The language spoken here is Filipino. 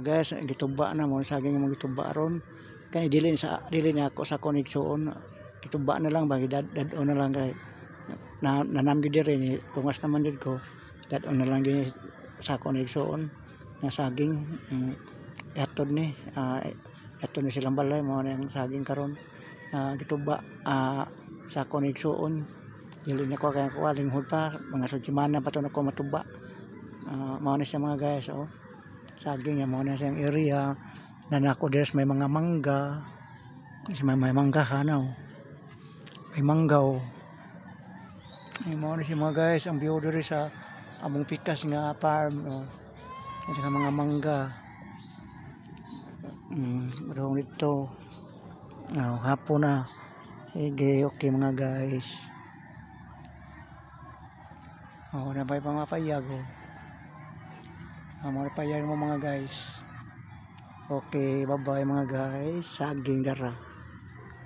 Guys, gituba na mo saging mo gituba ron. Kay dili niya ako sa konekson. Gituba na lang ba dad-on na lang kay nanam gid diri ni tungas naman jud ko. Dad-on na lang din sa konekson nga saging atod ni atod ni silang balay mo na yung saging karon gituba sa konekson. Dili na ko kay kuwaling hulpa mga sudsimana pa to nako matuba. Mao na siya mga guys oh. Saging ya mo na siyang area na nako des may mga mangga. May mangga hanaw. May manggaw. Ay mo na siya mga guys ang view diri sa among pikas nga farm oh. Ito mga mangga. Marong dito. Hapon na. Sige, okay mga guys. Na ba yung mapayag oh. Mga payag mo mga guys. Okay, bye bye mga guys. Saging dara.